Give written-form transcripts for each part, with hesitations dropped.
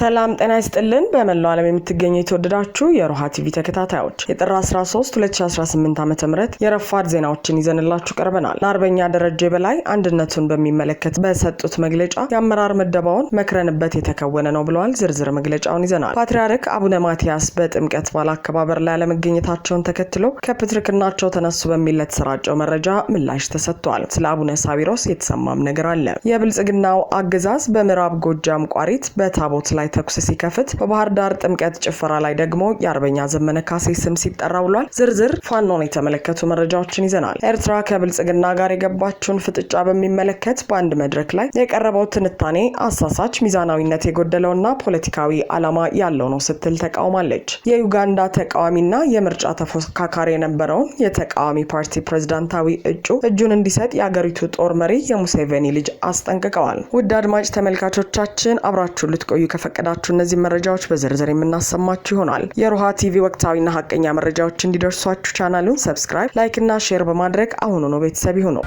ሰላም ጤና ይስጥልን በመላው ዓለም የምትገኙ የተወደዳችሁ የሮሃ ቲቪ ተከታታዮች የጥር 13 2018 ዓ.ም የረፋድ ዜናዎችን ይዘንላችሁ ቀርበናል። አርበኛ ደረጀ በላይ አንድነቱን በሚመለከት በሰጡት መግለጫ የአመራር መደባውን መክረንበት የተከወነ ነው ብለዋል። ዝርዝር መግለጫውን ይዘናል። ፓትርያርክ አቡነ ማቲያስ በጥምቀት በዓል አከባበር ላይ አለመገኘታቸውን ተከትሎ ከፕትርክናቸው ተነሱ በሚል ለተሰራጨው መረጃ ምላሽ ተሰጥቷል። ስለ አቡነ ሳዊሮስ የተሰማም ነገር አለ። የብልጽግናው አገዛዝ በምዕራብ ጎጃም ቋሪት በታቦት ላይ ተኩስ ሲከፍት በባህር ዳር ጥምቀት ጭፈራ ላይ ደግሞ የአርበኛ ዘመነ ካሴ ስም ሲጠራ ውሏል። ዝርዝር ፋኖን የተመለከቱ መረጃዎችን ይዘናል። ኤርትራ ከብልጽግና ጋር የገባችውን ፍጥጫ በሚመለከት በአንድ መድረክ ላይ የቀረበው ትንታኔ አሳሳች፣ ሚዛናዊነት የጎደለውና ፖለቲካዊ ዓላማ ያለው ነው ስትል ተቃውማለች። የዩጋንዳ ተቃዋሚና የምርጫ ተፎካካሪ የነበረውን የተቃዋሚ ፓርቲ ፕሬዝዳንታዊ እጁን እንዲሰጥ የአገሪቱ ጦር መሪ የሙሴቬኒ ልጅ አስጠንቅቀዋል። ውድ አድማጭ ተመልካቾቻችን አብራችሁ ልትቆዩ ከፈቀዳችሁ እነዚህ መረጃዎች በዝርዝር የምናሰማችሁ ይሆናል። የሮሃ ቲቪ ወቅታዊና ሐቀኛ መረጃዎች እንዲደርሷችሁ ቻናሉን ሰብስክራይብ፣ ላይክ እና ሼር በማድረግ አሁኑኑ ቤተሰብ ይሁኑ።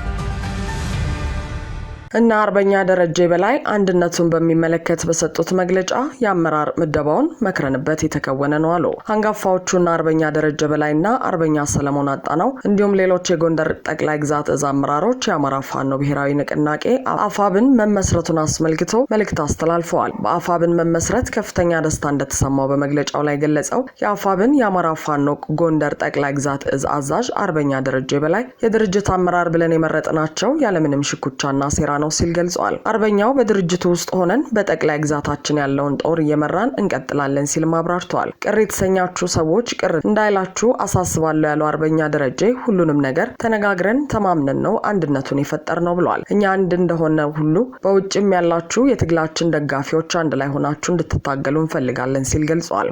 እና አርበኛ ደረጀ በላይ አንድነቱን በሚመለከት በሰጡት መግለጫ የአመራር ምደባውን መክረንበት የተከወነ ነው አሉ። አንጋፋዎቹና አርበኛ ደረጀ በላይና አርበኛ ሰለሞን አጣናው እንዲሁም ሌሎች የጎንደር ጠቅላይ ግዛት እዝ አመራሮች የአማራ ፋኖ ብሔራዊ ንቅናቄ አፋብን መመስረቱን አስመልክቶ መልእክት አስተላልፈዋል። በአፋብን መመስረት ከፍተኛ ደስታ እንደተሰማው በመግለጫው ላይ ገለጸው የአፋብን የአማራ ፋኖ ጎንደር ጠቅላይ ግዛት እዝ አዛዥ አርበኛ ደረጀ በላይ የድርጅት አመራር ብለን የመረጥናቸው ያለምንም ሽኩቻና ሴራ ነው ሲል ገልጿል። አርበኛው በድርጅቱ ውስጥ ሆነን በጠቅላይ ግዛታችን ያለውን ጦር እየመራን እንቀጥላለን ሲል ማብራርቷል። ቅር የተሰኛችሁ ሰዎች ቅር እንዳይላችሁ አሳስባለሁ ያለው አርበኛ ደረጀ ሁሉንም ነገር ተነጋግረን ተማምነን ነው አንድነቱን የፈጠር ነው ብሏል። እኛ አንድ እንደሆነ ሁሉ በውጭም ያላችሁ የትግላችን ደጋፊዎች አንድ ላይ ሆናችሁ እንድትታገሉ እንፈልጋለን ሲል ገልጿል።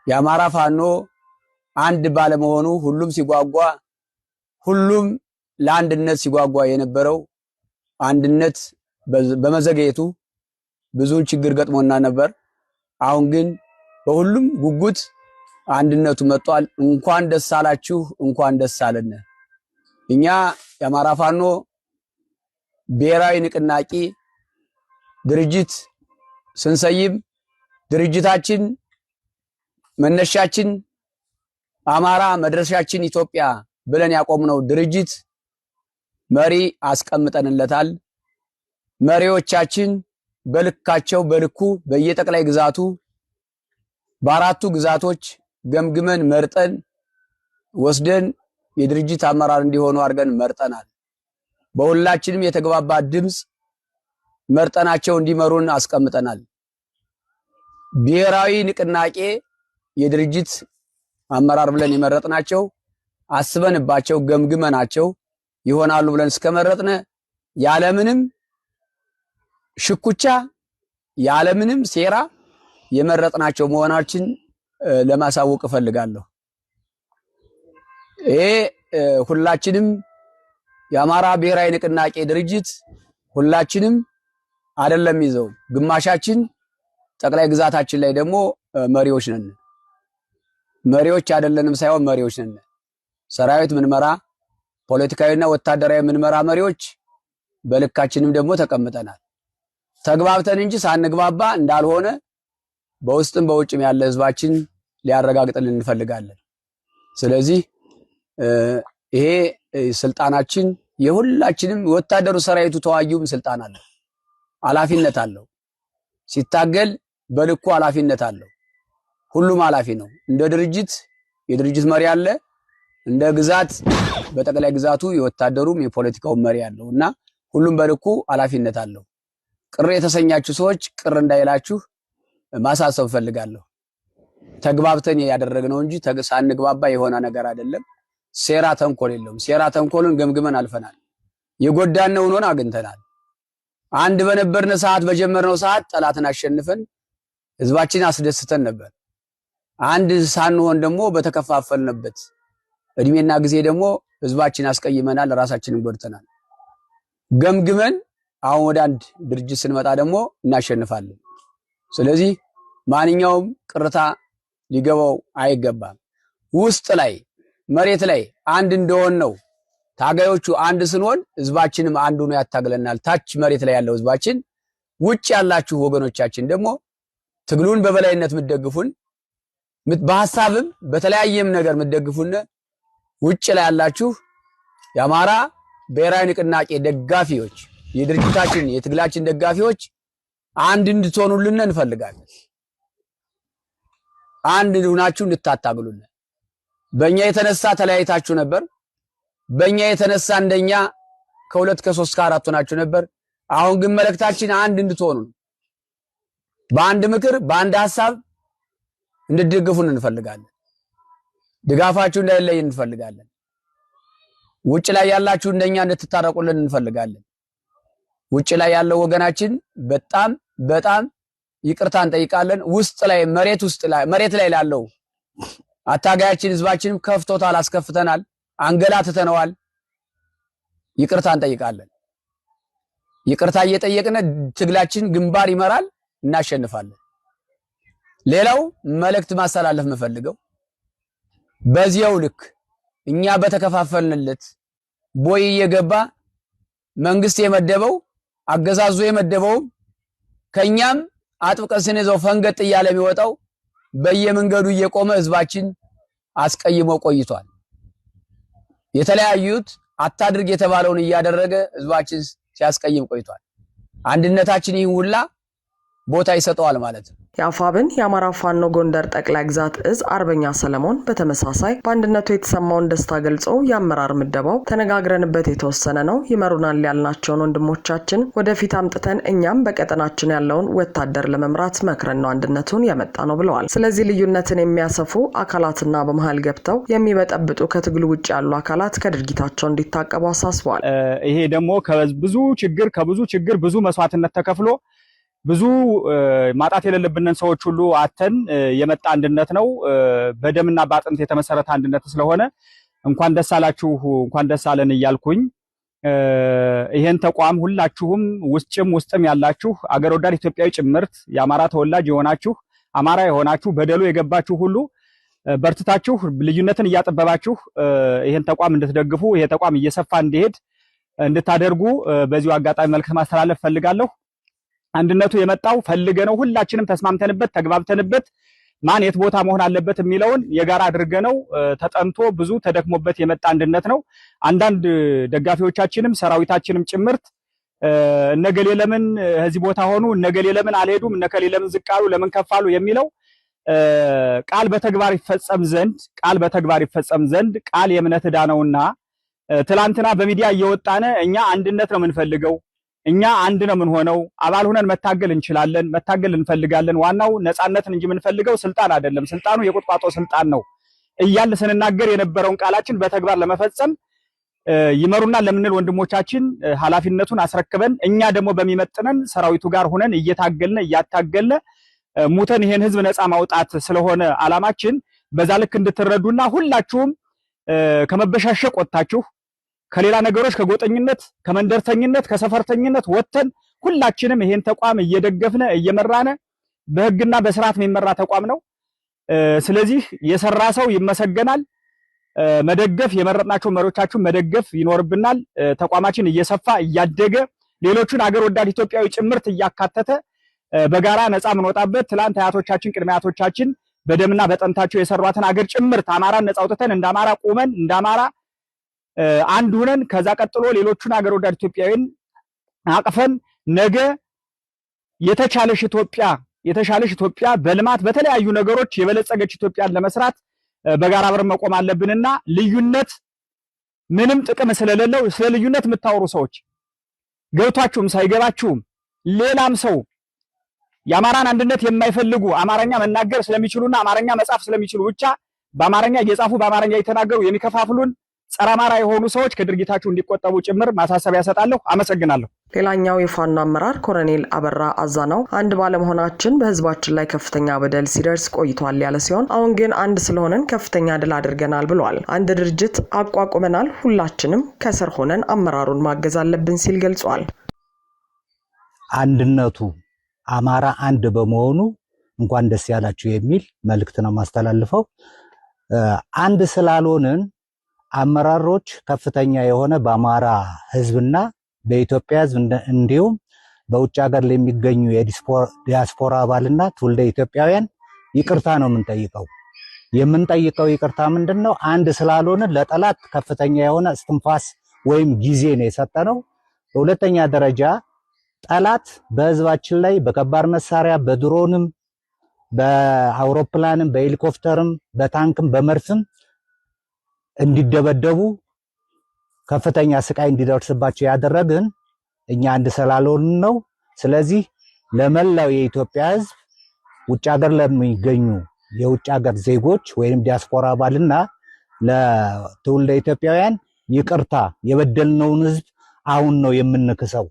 የአማራ ፋኖ አንድ ባለመሆኑ ሁሉም ለአንድነት ሲጓጓ የነበረው አንድነት በመዘግየቱ ብዙ ችግር ገጥሞና ነበር። አሁን ግን በሁሉም ጉጉት አንድነቱ መጥቷል። እንኳን ደስ አላችሁ፣ እንኳን ደስ አለን። እኛ የአማራ ፋኖ ብሔራዊ ንቅናቄ ድርጅት ስንሰይም ድርጅታችን መነሻችን አማራ መድረሻችን ኢትዮጵያ ብለን ያቆምነው ድርጅት መሪ አስቀምጠንለታል። መሪዎቻችን በልካቸው በልኩ በየጠቅላይ ግዛቱ በአራቱ ግዛቶች ገምግመን መርጠን ወስደን የድርጅት አመራር እንዲሆኑ አድርገን መርጠናል። በሁላችንም የተግባባ ድምጽ መርጠናቸው እንዲመሩን አስቀምጠናል። ብሔራዊ ንቅናቄ የድርጅት አመራር ብለን የመረጥናቸው አስበንባቸው ገምግመናቸው ይሆናሉ ብለን እስከመረጥነ ያለምንም ሽኩቻ ያለምንም ሴራ የመረጥናቸው መሆናችን ለማሳወቅ እፈልጋለሁ። ይሄ ሁላችንም የአማራ ብሔራዊ ንቅናቄ ድርጅት ሁላችንም አይደለም ይዘው ግማሻችን ጠቅላይ ግዛታችን ላይ ደግሞ መሪዎች ነን። መሪዎች አይደለንም ሳይሆን መሪዎች ነን። ሰራዊት ምንመራ ፖለቲካዊና ወታደራዊ ምንመራ መሪዎች በልካችንም ደግሞ ተቀምጠናል። ተግባብተን እንጂ ሳንግባባ እንዳልሆነ በውስጥም በውጭም ያለ ህዝባችን ሊያረጋግጥልን እንፈልጋለን። ስለዚህ ይሄ ስልጣናችን የሁላችንም ወታደሩ ሰራዊቱ ተዋጊውም ስልጣን አለው፣ ኃላፊነት አለው። ሲታገል በልኩ ኃላፊነት አለው። ሁሉም ኃላፊ ነው። እንደ ድርጅት የድርጅት መሪ አለ፣ እንደ ግዛት በጠቅላይ ግዛቱ የወታደሩም የፖለቲካው መሪ አለውና ሁሉም በልኩ ኃላፊነት አለው። ቅር የተሰኛችሁ ሰዎች ቅር እንዳይላችሁ ማሳሰብ ፈልጋለሁ። ተግባብተን ያደረግነው እንጂ ሳንግባባ የሆነ ነገር አይደለም። ሴራ ተንኮል የለውም። ሴራ ተንኮልን ገምግመን አልፈናል። የጎዳነው ሆኖን አግኝተናል። አንድ በነበርነ ሰዓት በጀመርነው ሰዓት ጠላትን አሸንፈን ህዝባችን አስደስተን ነበር። አንድ ሳንሆን ደግሞ በተከፋፈልንበት እድሜና ጊዜ ደግሞ ህዝባችን አስቀይመናል፣ ራሳችንን ጎድተናል። ገምግመን አሁን ወደ አንድ ድርጅት ስንመጣ ደግሞ እናሸንፋለን። ስለዚህ ማንኛውም ቅርታ ሊገባው አይገባም። ውስጥ ላይ መሬት ላይ አንድ እንደሆን ነው ታጋዮቹ አንድ ስንሆን ህዝባችንም አንዱ ነው ያታግለናል። ታች መሬት ላይ ያለው ህዝባችን ውጭ ያላችሁ ወገኖቻችን ደግሞ ትግሉን በበላይነት ምትደግፉን በሐሳብም በተለያየም ነገር ምትደግፉን ውጭ ላይ ያላችሁ የአማራ ብሔራዊ ንቅናቄ ደጋፊዎች የድርጅታችን የትግላችን ደጋፊዎች አንድ እንድትሆኑልን እንፈልጋለን። አንድ ሆናችሁ እንድታታግሉልን። በእኛ የተነሳ ተለያይታችሁ ነበር። በእኛ የተነሳ እንደኛ ከ2 ከ3 ከ4 ሆናችሁ ነበር። አሁን ግን መልእክታችን አንድ እንድትሆኑ በአንድ ምክር በአንድ ሐሳብ እንድትደግፉን እንፈልጋለን። ድጋፋችሁ እንዳይለይ እንፈልጋለን። ውጭ ላይ ያላችሁ እንደኛ እንድትታረቁልን እንፈልጋለን። ውጭ ላይ ያለው ወገናችን በጣም ይቅርታ እንጠይቃለን። ውስጥ ላይ መሬት ላይ ላለው አታጋያችን ህዝባችንም ከፍቶታል፣ አስከፍተናል፣ አንገላትተነዋል። ይቅርታ እንጠይቃለን። ይቅርታ እየጠየቅን ትግላችን ግንባር ይመራል፣ እናሸንፋለን። ሌላው መልእክት ማስተላለፍ መፈልገው በዚያው ልክ እኛ በተከፋፈልንለት ቦይ እየገባ መንግስት የመደበው አገዛዙ የመደበው ከኛም አጥብቀን ስንይዘው ፈንገጥ እያለ የሚወጣው በየመንገዱ እየቆመ ህዝባችን አስቀይሞ ቆይቷል። የተለያዩት አታድርግ የተባለውን እያደረገ ህዝባችን ሲያስቀይም ቆይቷል። አንድነታችን ይህን ሁላ ቦታ ይሰጠዋል ማለት ነው። የአፋብን የአማራ ፋኖ ጎንደር ጠቅላይ ግዛት እዝ አርበኛ ሰለሞን በተመሳሳይ በአንድነቱ የተሰማውን ደስታ ገልጾ የአመራር ምደባው ተነጋግረንበት የተወሰነ ነው፣ ይመሩናል ያልናቸውን ወንድሞቻችን ወደፊት አምጥተን እኛም በቀጠናችን ያለውን ወታደር ለመምራት መክረን ነው አንድነቱን ያመጣ ነው ብለዋል። ስለዚህ ልዩነትን የሚያሰፉ አካላትና በመሃል ገብተው የሚበጠብጡ ከትግሉ ውጭ ያሉ አካላት ከድርጊታቸው እንዲታቀቡ አሳስበዋል። ይሄ ደግሞ ከብዙ ችግር ብዙ መስዋዕትነት ተከፍሎ ብዙ ማጣት የሌለብንን ሰዎች ሁሉ አተን የመጣ አንድነት ነው። በደምና በአጥንት የተመሰረተ አንድነት ስለሆነ እንኳን ደስ አላችሁ እንኳን ደስ አለን እያልኩኝ ይሄን ተቋም ሁላችሁም ውስጥም ያላችሁ አገር ወዳድ ኢትዮጵያዊ ጭምርት የአማራ ተወላጅ የሆናችሁ አማራ የሆናችሁ በደሉ የገባችሁ ሁሉ በርትታችሁ ልዩነትን እያጠበባችሁ ይሄን ተቋም እንድትደግፉ ይሄ ተቋም እየሰፋ እንዲሄድ እንድታደርጉ በዚሁ አጋጣሚ መልእክት ማስተላለፍ ፈልጋለሁ። አንድነቱ የመጣው ፈልገነው ሁላችንም ተስማምተንበት ተግባብተንበት ማን የት ቦታ መሆን አለበት የሚለውን የጋራ አድርገነው ተጠንቶ ብዙ ተደክሞበት የመጣ አንድነት ነው። አንዳንድ ደጋፊዎቻችንም ሰራዊታችንም ጭምርት እነገሌ ለምን እዚህ ቦታ ሆኑ፣ እነገሌ ለምን አልሄዱም፣ እነከሌ ለምን ዝቅ አሉ፣ ለምን ከፍ አሉ የሚለው ቃል በተግባር ይፈጸም ዘንድ ቃል የእምነት ዕዳ ነውና ትላንትና በሚዲያ እየወጣነ እኛ አንድነት ነው የምንፈልገው እኛ አንድ ነው ምን ሆነው አባል ሆነን መታገል እንፈልጋለን። ዋናው ነፃነትን እንጂ የምንፈልገው ስልጣን አይደለም፣ ስልጣኑ የቁጥቋጦ ስልጣን ነው እያልን ስንናገር የነበረውን ቃላችን በተግባር ለመፈጸም ይመሩና ለምንል ወንድሞቻችን ኃላፊነቱን አስረክበን እኛ ደግሞ በሚመጥነን ሰራዊቱ ጋር ሆነን እያታገልን ሙተን ይሄን ህዝብ ነፃ ማውጣት ስለሆነ አላማችን በዛ ልክ እንድትረዱና ሁላችሁም ከመበሻሸቅ ወጣችሁ ከሌላ ነገሮች ከጎጠኝነት ከመንደርተኝነት ከሰፈርተኝነት ወጥተን ሁላችንም ይሄን ተቋም እየደገፍነ እየመራነ በህግና በስርዓት የሚመራ ተቋም ነው። ስለዚህ የሰራ ሰው ይመሰገናል። መደገፍ የመረጥናቸው መሪዎቻችን መደገፍ ይኖርብናል። ተቋማችን እየሰፋ እያደገ ሌሎቹን አገር ወዳድ ኢትዮጵያዊ ጭምርት እያካተተ በጋራ ነፃ ምንወጣበት ትላንት አያቶቻችን ቅድመ አያቶቻችን በደምና በጠንታቸው የሰሯትን አገር ጭምርት አማራን ነፃ አውጥተን እንደ አማራ ቆመን እንደ አማራ አንድ ሆነን ከዛ ቀጥሎ ሌሎቹን አገር ወዳድ ኢትዮጵያዊን አቅፈን ነገ የተሻለሽ ኢትዮጵያ በልማት በተለያዩ ነገሮች የበለጸገች ኢትዮጵያን ለመስራት በጋራ አብረን መቆም አለብንና ልዩነት ምንም ጥቅም ስለሌለው ስለ ልዩነት የምታወሩ ሰዎች ገብቷችሁም ሳይገባችሁም ሌላም ሰው የአማራን አንድነት የማይፈልጉ አማርኛ መናገር ስለሚችሉና አማርኛ መጻፍ ስለሚችሉ ብቻ በአማርኛ እየጻፉ በአማርኛ እየተናገሩ የሚከፋፍሉን ጸረ አማራ የሆኑ ሰዎች ከድርጊታቸው እንዲቆጠቡ ጭምር ማሳሰቢያ ሰጣለሁ። አመሰግናለሁ። ሌላኛው የፋኖ አመራር ኮሎኔል አበራ አዛናው አንድ ባለመሆናችን በህዝባችን ላይ ከፍተኛ በደል ሲደርስ ቆይቷል ያለ ሲሆን አሁን ግን አንድ ስለሆነን ከፍተኛ ድል አድርገናል ብሏል። አንድ ድርጅት አቋቁመናል፣ ሁላችንም ከስር ሆነን አመራሩን ማገዝ አለብን ሲል ገልጿል። አንድነቱ አማራ አንድ በመሆኑ እንኳን ደስ ያላችሁ የሚል መልእክት ነው ማስተላልፈው። አንድ ስላልሆንን አመራሮች ከፍተኛ የሆነ በአማራ ህዝብና በኢትዮጵያ ህዝብ እንዲሁም በውጭ ሀገር ለሚገኙ የዲያስፖራ አባልና ትውልደ ኢትዮጵያውያን ይቅርታ ነው የምንጠይቀው ይቅርታ ምንድነው? አንድ ስላልሆነ ለጠላት ከፍተኛ የሆነ እስትንፋስ ወይም ጊዜ ነው የሰጠነው። በሁለተኛ ደረጃ ጠላት በህዝባችን ላይ በከባድ መሳሪያ በድሮንም በአውሮፕላንም በሄሊኮፕተርም በታንክም በመርፍም እንዲደበደቡ ከፍተኛ ስቃይ እንዲደርስባቸው ያደረግን እኛ አንድ ስላልሆን ነው። ስለዚህ ለመላው የኢትዮጵያ ህዝብ ውጭ ሀገር ለሚገኙ የውጭ ሀገር ዜጎች ወይም ዲያስፖራ አባልና ለትውልደ ኢትዮጵያውያን ይቅርታ የበደልነውን ህዝብ አሁን ነው የምንክሰው።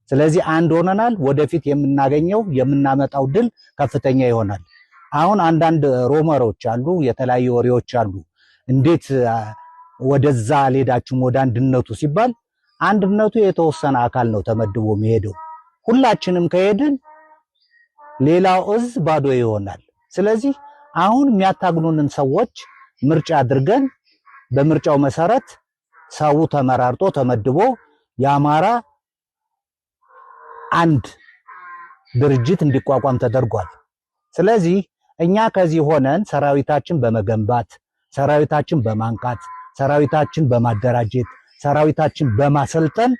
ስለዚህ አንድ ሆነናል። ወደፊት የምናገኘው የምናመጣው ድል ከፍተኛ ይሆናል። አሁን አንዳንድ ሮመሮች አሉ፣ የተለያዩ ወሬዎች አሉ። እንዴት ወደዛ አልሄዳችሁም ወደ አንድነቱ ሲባል አንድነቱ የተወሰነ አካል ነው ተመድቦ የሚሄደው። ሁላችንም ከሄድን ሌላው እዝ ባዶ ይሆናል። ስለዚህ አሁን የሚያታግሉንን ሰዎች ምርጫ አድርገን በምርጫው መሰረት ሰው ተመራርጦ ተመድቦ የአማራ አንድ ድርጅት እንዲቋቋም ተደርጓል። ስለዚህ እኛ ከዚህ ሆነን ሰራዊታችን በመገንባት ሰራዊታችን በማንቃት ሰራዊታችን በማደራጀት ሰራዊታችን በማሰልጠን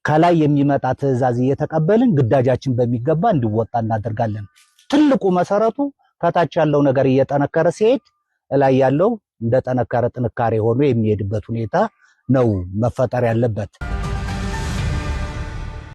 ከላይ የሚመጣ ትዕዛዝ እየተቀበልን ግዳጃችን በሚገባ እንዲወጣ እናደርጋለን። ትልቁ መሰረቱ ከታች ያለው ነገር እየጠነከረ ሲሄድ ላይ ያለው እንደጠነከረ ጥንካሬ ሆኖ የሚሄድበት ሁኔታ ነው መፈጠር ያለበት።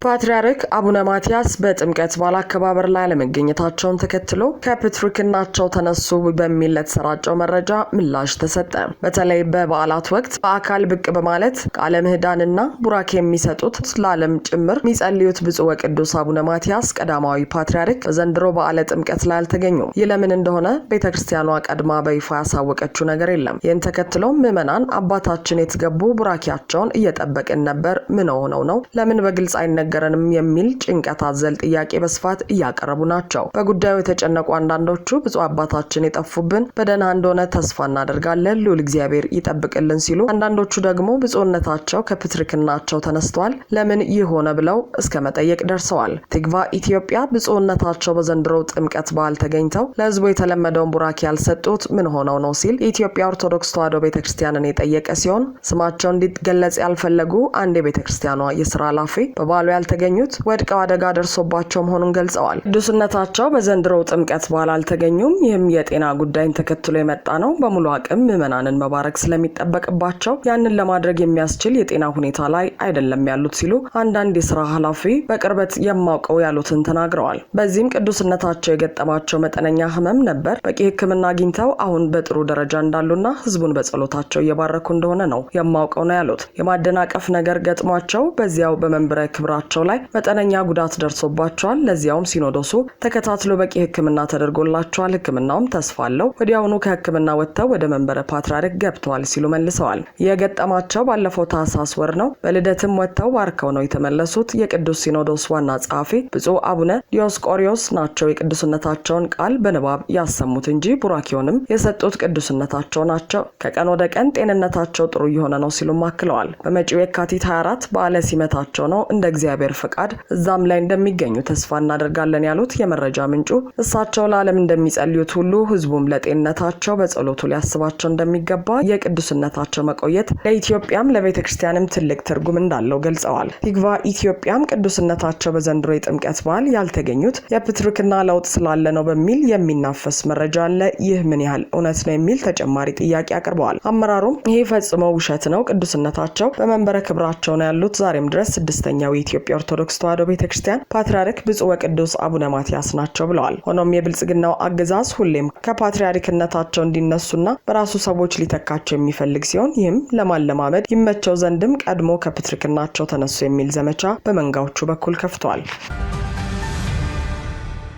ፓትርያርክ አቡነ ማትያስ በጥምቀት በዓል አከባበር ላይ አለመገኘታቸውን ተከትሎ ከፕትርክናቸው ተነሱ በሚል ለተሰራጨው መረጃ ምላሽ ተሰጠ። በተለይ በበዓላት ወቅት በአካል ብቅ በማለት ቃለ ምዕዳንና ቡራኬ የሚሰጡት ለዓለም ጭምር የሚጸልዩት ብፁዕ ወቅዱስ አቡነ ማትያስ ቀዳማዊ ፓትርያርክ በዘንድሮ በዓለ ጥምቀት ላይ አልተገኙም። ይህ ለምን እንደሆነ ቤተክርስቲያኗ ቀድማ በይፋ ያሳወቀችው ነገር የለም። ይህን ተከትሎ ምዕመናን አባታችን የትገቡ ቡራኬያቸውን እየጠበቅን ነበር፣ ምን ሆነው ነው? ለምን በግልጽ አይነገረንም የሚል ጭንቀት አዘል ጥያቄ በስፋት እያቀረቡ ናቸው። በጉዳዩ የተጨነቁ አንዳንዶቹ ብፁዕ አባታችን የጠፉብን በደህና እንደሆነ ተስፋ እናደርጋለን፣ ልዑል እግዚአብሔር ይጠብቅልን ሲሉ፣ አንዳንዶቹ ደግሞ ብፁዕነታቸው ከፕትርክናቸው ተነስተዋል፣ ለምን ይህ ሆነ ብለው እስከ መጠየቅ ደርሰዋል። ትግቫ ኢትዮጵያ ብፁዕነታቸው በዘንድሮው ጥምቀት በዓል ተገኝተው ለሕዝቡ የተለመደውን ቡራኬ ያልሰጡት ምን ሆነው ነው ሲል የኢትዮጵያ ኦርቶዶክስ ተዋሕዶ ቤተክርስቲያንን የጠየቀ ሲሆን ስማቸው እንዲገለጽ ያልፈለጉ አንድ የቤተክርስቲያኗ የስራ ኃላፊ በበዓሉ ያልተገኙት ወድቀው አደጋ ደርሶባቸው መሆኑን ገልጸዋል። ቅዱስነታቸው በዘንድሮው ጥምቀት በዓል አልተገኙም። ይህም የጤና ጉዳይን ተከትሎ የመጣ ነው። በሙሉ አቅም ምዕመናንን መባረክ ስለሚጠበቅባቸው ያንን ለማድረግ የሚያስችል የጤና ሁኔታ ላይ አይደለም ያሉት ሲሉ አንዳንድ የስራ ኃላፊ በቅርበት የማውቀው ያሉትን ተናግረዋል። በዚህም ቅዱስነታቸው የገጠማቸው መጠነኛ ህመም ነበር። በቂ ሕክምና አግኝተው አሁን በጥሩ ደረጃ እንዳሉና ህዝቡን በጸሎታቸው እየባረኩ እንደሆነ ነው የማውቀው ነው ያሉት። የማደናቀፍ ነገር ገጥሟቸው በዚያው በመንበረ ክብራቸው ላይ መጠነኛ ጉዳት ደርሶባቸዋል። ለዚያውም ሲኖዶሱ ተከታትሎ በቂ ሕክምና ተደርጎላቸዋል። ሕክምናውም ተስፋ አለው። ወዲያውኑ ከሕክምና ወጥተው ወደ መንበረ ፓትርያርክ ገብተዋል ሲሉ መልሰዋል። የገጠማቸው ባለፈው ታህሳስ ወር ነው። በልደትም ወጥተው ባርከው ነው የተመለሱት። የቅዱስ ሲኖዶስ ዋና ጸሐፊ ብፁዕ አቡነ ዲዮስቆሪዮስ ናቸው የቅዱስነታቸውን ቃል በንባብ ያሰሙት እንጂ ቡራኬውንም የሰጡት ቅዱስነታቸው ናቸው። ከቀን ወደ ቀን ጤንነታቸው ጥሩ እየሆነ ነው ሲሉም አክለዋል። በመጪው የካቲት 24 በዓለ ሲመታቸው ነው እንደ እግዚአብሔር ፍቃድ እዛም ላይ እንደሚገኙ ተስፋ እናደርጋለን ያሉት የመረጃ ምንጩ እሳቸው ለዓለም እንደሚጸልዩት ሁሉ ህዝቡም ለጤንነታቸው በጸሎቱ ሊያስባቸው እንደሚገባ፣ የቅዱስነታቸው መቆየት ለኢትዮጵያም ለቤተክርስቲያንም ትልቅ ትርጉም እንዳለው ገልጸዋል። ትግቫ ኢትዮጵያም ቅዱስነታቸው በዘንድሮ የጥምቀት በዓል ያልተገኙት የፕትርክና ለውጥ ስላለ ነው በሚል የሚናፈስ መረጃ አለ። ይህ ምን ያህል እውነት ነው የሚል ተጨማሪ ጥያቄ አቅርበዋል። አመራሩም ይሄ ፈጽሞ ውሸት ነው፣ ቅዱስነታቸው በመንበረ ክብራቸው ነው ያሉት። ዛሬም ድረስ ስድስተኛው የኢትዮጵያ ኦርቶዶክስ ተዋሕዶ ቤተክርስቲያን ፓትርያርክ ብፁዕ ወቅዱስ አቡነ ማትያስ ናቸው ብለዋል። ሆኖም የብልጽግናው አገዛዝ ሁሌም ከፓትርያርክነታቸው እንዲነሱና በራሱ ሰዎች ሊተካቸው የሚፈልግ ሲሆን ይህም ለማለማመድ ይመቸው ዘንድም ቀድሞ ከፕትርክናቸው ተነሱ የሚል ዘመቻ በመንጋዎቹ በኩል ከፍቷል።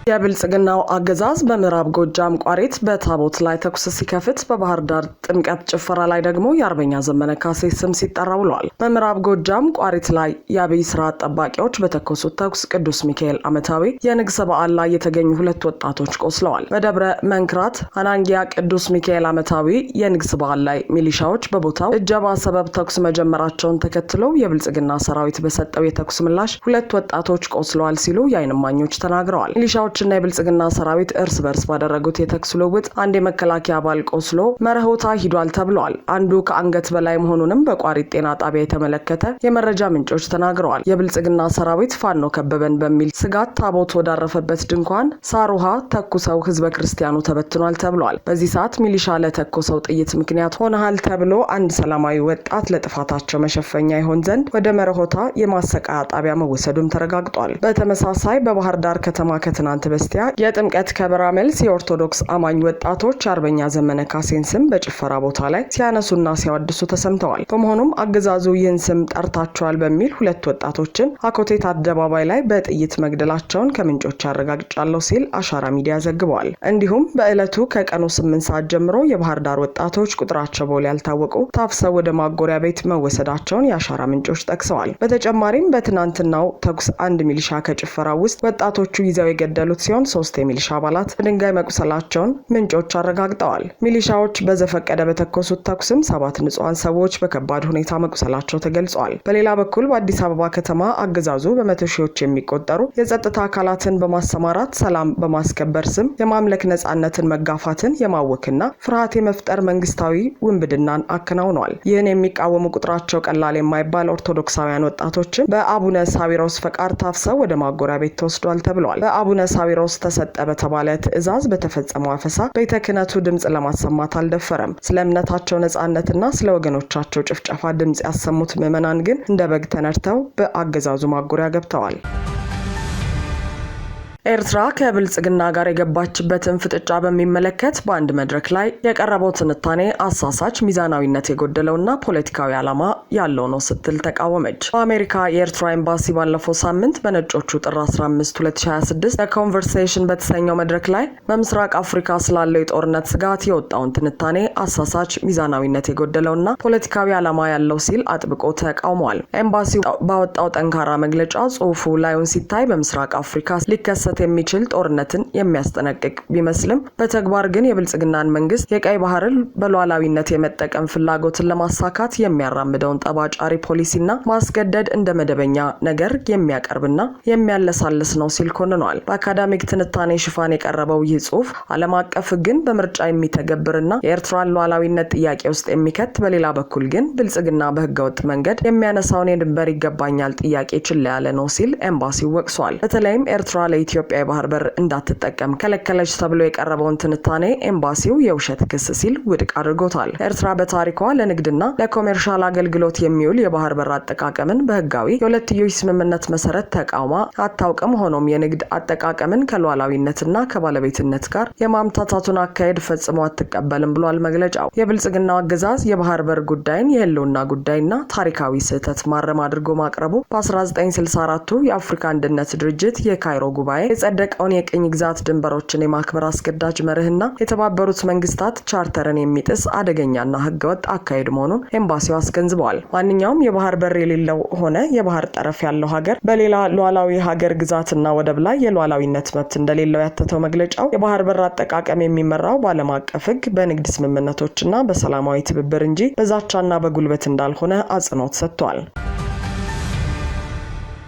የብልጽግናው አገዛዝ በምዕራብ ጎጃም ቋሪት በታቦት ላይ ተኩስ ሲከፍት በባህር ዳር ጥምቀት ጭፈራ ላይ ደግሞ የአርበኛ ዘመነ ካሴ ስም ሲጠራ ውሏል። በምዕራብ ጎጃም ቋሪት ላይ የአብይ ስርዓት ጠባቂዎች በተኮሱት ተኩስ ቅዱስ ሚካኤል ዓመታዊ የንግስ በዓል ላይ የተገኙ 2 ወጣቶች ቆስለዋል። በደብረ መንክራት አናንጊያ ቅዱስ ሚካኤል ዓመታዊ የንግስ በዓል ላይ ሚሊሻዎች በቦታው እጀባ ሰበብ ተኩስ መጀመራቸውን ተከትሎ የብልጽግና ሰራዊት በሰጠው የተኩስ ምላሽ 2 ወጣቶች ቆስለዋል ሲሉ የዓይን እማኞች ተናግረዋል። ሚሊሻዎችና የብልጽግና ሰራዊት እርስ በርስ ባደረጉት የተኩስ ልውውጥ አንድ የመከላከያ አባል ቆስሎ መረሆታ ሂዷል ተብሏል። አንዱ ከአንገት በላይ መሆኑንም በቋሪት ጤና ጣቢያ የተመለከተ የመረጃ ምንጮች ተናግረዋል። የብልጽግና ሰራዊት ፋኖ ከበበን በሚል ስጋት ታቦት ወዳረፈበት ድንኳን ሳሩሃ ተኩሰው ህዝበ ክርስቲያኑ ተበትኗል ተብሏል። በዚህ ሰዓት ሚሊሻ ለተኮሰው ጥይት ምክንያት ሆነሃል ተብሎ አንድ ሰላማዊ ወጣት ለጥፋታቸው መሸፈኛ ይሆን ዘንድ ወደ መረሆታ የማሰቃያ ጣቢያ መወሰዱም ተረጋግጧል። በተመሳሳይ በባህር ዳር ከተማ ከትናንት በስቲያ የጥምቀት ከበራ መልስ የኦርቶዶክስ አማኝ ወጣቶች አርበኛ ዘመነ ካሴን ስም በጭፈራ ቦታ ላይ ሲያነሱና ሲያወድሱ ተሰምተዋል። በመሆኑም አገዛዙ ይህን ስም ጠርታቸዋል በሚል 2 ወጣቶችን አኮቴት አደባባይ ላይ በጥይት መግደላቸውን ከምንጮች አረጋግጫለሁ ሲል አሻራ ሚዲያ ዘግቧል። እንዲሁም በዕለቱ ከቀኑ 8 ሰዓት ጀምሮ የባህር ዳር ወጣቶች ቁጥራቸው በውል ያልታወቁ ታፍሰው ወደ ማጎሪያ ቤት መወሰዳቸውን የአሻራ ምንጮች ጠቅሰዋል። በተጨማሪም በትናንትናው ተኩስ አንድ ሚሊሻ ከጭፈራው ውስጥ ወጣቶቹ ይዘው የገደሉት ሲሆን 3 የሚሊሻ አባላት በድንጋይ መቁሰላቸውን ምንጮች አረጋግጠዋል። ሚሊሻዎች በዘፈቀደ በተኮሱት ተኩስም 7 ንጹሃን ሰዎች በከባድ ሁኔታ መቁሰላቸው ተገልጿል። በሌላ በኩል በአዲስ አበባ ከተማ አገዛዙ በመቶ ሺዎች የሚቆጠሩ የጸጥታ አካላትን በማሰማራት ሰላም በማስከበር ስም የማምለክ ነጻነትን መጋፋትን የማወክና ፍርሃት የመፍጠር መንግስታዊ ውንብድናን አከናውኗል። ይህን የሚቃወሙ ቁጥራቸው ቀላል የማይባል ኦርቶዶክሳውያን ወጣቶችን በአቡነ ሳዊሮስ ፈቃድ ታፍሰው ወደ ማጎሪያ ቤት ተወስዷል ተብሏል። በአቡነ ሳዊሮስ ተሰጠ በተባለ ትዕዛዝ በተፈጸመው አፈሳ ቤተ ክህነቱ ድምጽ ለማሰማት አልደፈረም። ስለ እምነታቸው ነጻነትና ስለ ወገኖቻቸው ጭፍጨፋ ድምጽ ያሰሙት ምዕመናን ግን እንደ በግ ተነድተው በአገዛዙ ማጎሪያ ገብተዋል። ኤርትራ ከብልጽግና ጋር የገባችበትን ፍጥጫ በሚመለከት በአንድ መድረክ ላይ የቀረበው ትንታኔ አሳሳች፣ ሚዛናዊነት የጎደለውና ፖለቲካዊ ዓላማ ያለው ነው ስትል ተቃወመች። በአሜሪካ የኤርትራ ኤምባሲ ባለፈው ሳምንት በነጮቹ ጥር 15 2026 በኮንቨርሴሽን በተሰኘው መድረክ ላይ በምስራቅ አፍሪካ ስላለው የጦርነት ስጋት የወጣውን ትንታኔ አሳሳች፣ ሚዛናዊነት የጎደለውና ፖለቲካዊ ዓላማ ያለው ሲል አጥብቆ ተቃውሟል። ኤምባሲው ባወጣው ጠንካራ መግለጫ ጽሑፉ ላዩን ሲታይ በምስራቅ አፍሪካ ሊከሰት የሚችል ጦርነትን የሚያስጠነቅቅ ቢመስልም በተግባር ግን የብልጽግናን መንግስት የቀይ ባህርን በሉዓላዊነት የመጠቀም ፍላጎትን ለማሳካት የሚያራምደውን ጠባጫሪ ፖሊሲና ማስገደድ እንደ መደበኛ ነገር የሚያቀርብና የሚያለሳልስ ነው ሲል ኮንኗል። በአካዳሚክ ትንታኔ ሽፋን የቀረበው ይህ ጽሑፍ ዓለም አቀፍ ሕግን በምርጫ የሚተገብርና የኤርትራን ሉዓላዊነት ጥያቄ ውስጥ የሚከት፣ በሌላ በኩል ግን ብልጽግና በህገወጥ መንገድ የሚያነሳውን የድንበር ይገባኛል ጥያቄ ችላ ያለ ነው ሲል ኤምባሲው ወቅሷል። በተለይም ኤርትራ ለኢትዮጵያ የባህር በር እንዳትጠቀም ከለከለች ተብሎ የቀረበውን ትንታኔ ኤምባሲው የውሸት ክስ ሲል ውድቅ አድርጎታል። ኤርትራ በታሪኳ ለንግድና ለኮሜርሻል አገልግሎት የሚውል የባህር በር አጠቃቀምን በህጋዊ የሁለትዮሽ ስምምነት መሰረት ተቃውማ አታውቅም። ሆኖም የንግድ አጠቃቀምን ከሉዓላዊነትና ከባለቤትነት ጋር የማምታታቱን አካሄድ ፈጽሞ አትቀበልም ብሏል መግለጫው። የብልጽግናው አገዛዝ የባህር በር ጉዳይን የህልውና ጉዳይና ታሪካዊ ስህተት ማረም አድርጎ ማቅረቡ በ1964ቱ የአፍሪካ አንድነት ድርጅት የካይሮ ጉባኤ የጸደቀውን የቅኝ ግዛት ድንበሮችን የማክበር አስገዳጅ መርህና የተባበሩት መንግስታት ቻርተርን የሚጥስ አደገኛና ህገወጥ አካሄድ መሆኑን ኤምባሲው አስገንዝበዋል። ማንኛውም የባህር በር የሌለው ሆነ የባህር ጠረፍ ያለው ሀገር በሌላ ሉዓላዊ ሀገር ግዛትና ወደብ ላይ የሉዓላዊነት መብት እንደሌለው ያተተው መግለጫው የባህር በር አጠቃቀም የሚመራው በዓለም አቀፍ ህግ፣ በንግድ ስምምነቶችና በሰላማዊ ትብብር እንጂ በዛቻና በጉልበት እንዳልሆነ አጽንኦት ሰጥቷል።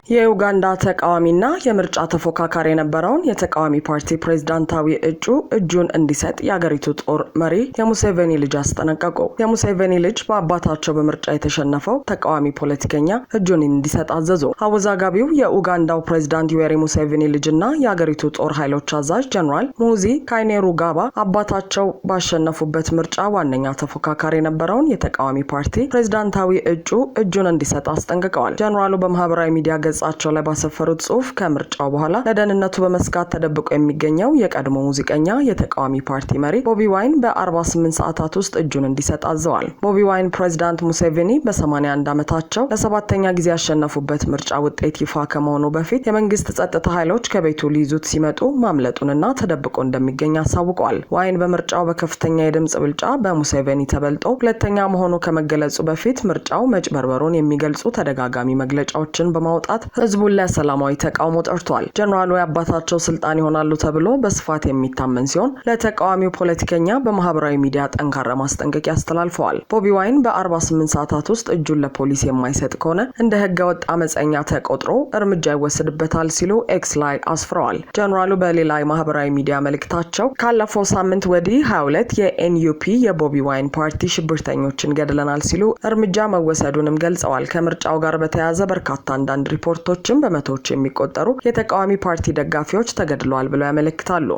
የኡጋንዳ ተቃዋሚና የምርጫ ተፎካካሪ የነበረውን የተቃዋሚ ፓርቲ ፕሬዝዳንታዊ እጩ እጁን እንዲሰጥ የአገሪቱ ጦር መሪ የሙሴቬኒ ልጅ አስጠነቀቁ። የሙሴቬኒ ልጅ በአባታቸው በምርጫ የተሸነፈው ተቃዋሚ ፖለቲከኛ እጁን እንዲሰጥ አዘዙ። አወዛጋቢው የኡጋንዳው ፕሬዝዳንት ዩዌሪ ሙሴቬኒ ልጅና የአገሪቱ ጦር ኃይሎች አዛዥ ጀነራል ሙሁዚ ካይኔሩጋባ አባታቸው ባሸነፉበት ምርጫ ዋነኛ ተፎካካሪ የነበረውን የተቃዋሚ ፓርቲ ፕሬዝዳንታዊ እጩ እጁን እንዲሰጥ አስጠንቅቀዋል። ጀነራሉ በማህበራዊ ሚዲያ ገጽ ገጻቸው ላይ ባሰፈሩት ጽሑፍ ከምርጫው በኋላ ለደህንነቱ በመስጋት ተደብቆ የሚገኘው የቀድሞ ሙዚቀኛ የተቃዋሚ ፓርቲ መሪ ቦቢ ዋይን በ48 ሰዓታት ውስጥ እጁን እንዲሰጥ አዘዋል። ቦቢ ዋይን ፕሬዝዳንት ሙሴቬኒ በ81 ዓመታቸው ለሰባተኛ ጊዜ ያሸነፉበት ምርጫ ውጤት ይፋ ከመሆኑ በፊት የመንግስት ጸጥታ ኃይሎች ከቤቱ ሊይዙት ሲመጡ ማምለጡንና ተደብቆ እንደሚገኝ አሳውቀዋል። ዋይን በምርጫው በከፍተኛ የድምጽ ብልጫ በሙሴቬኒ ተበልጦ ሁለተኛ መሆኑ ከመገለጹ በፊት ምርጫው መጭበርበሩን የሚገልጹ ተደጋጋሚ መግለጫዎችን በማውጣት ህዝቡን ለሰላማዊ ተቃውሞ ጠርቷል። ጀነራሉ የአባታቸው ስልጣን ይሆናሉ ተብሎ በስፋት የሚታመን ሲሆን ለተቃዋሚው ፖለቲከኛ በማህበራዊ ሚዲያ ጠንካራ ማስጠንቀቂያ አስተላልፈዋል። ቦቢ ዋይን በ48 ሰዓታት ውስጥ እጁን ለፖሊስ የማይሰጥ ከሆነ እንደ ህገወጥ አመፀኛ ተቆጥሮ እርምጃ ይወሰድበታል ሲሉ ኤክስ ላይ አስፍረዋል። ጀነራሉ በሌላ የማህበራዊ ሚዲያ መልእክታቸው ካለፈው ሳምንት ወዲህ 22 የኤንዩፒ የቦቢ ዋይን ፓርቲ ሽብርተኞችን ገድለናል ሲሉ እርምጃ መወሰዱንም ገልጸዋል። ከምርጫው ጋር በተያያዘ በርካታ አንዳንድ ሪፖርቶችም በመቶዎች የሚቆጠሩ የተቃዋሚ ፓርቲ ደጋፊዎች ተገድለዋል ብለው ያመለክታሉ።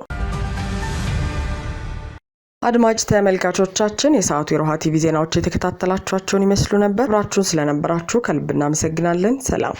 አድማጭ ተመልካቾቻችን የሰዓቱ የሮሃ ቲቪ ዜናዎች የተከታተላችኋቸውን ይመስሉ ነበር። አብራችሁን ስለነበራችሁ ከልብ እናመሰግናለን። ሰላም።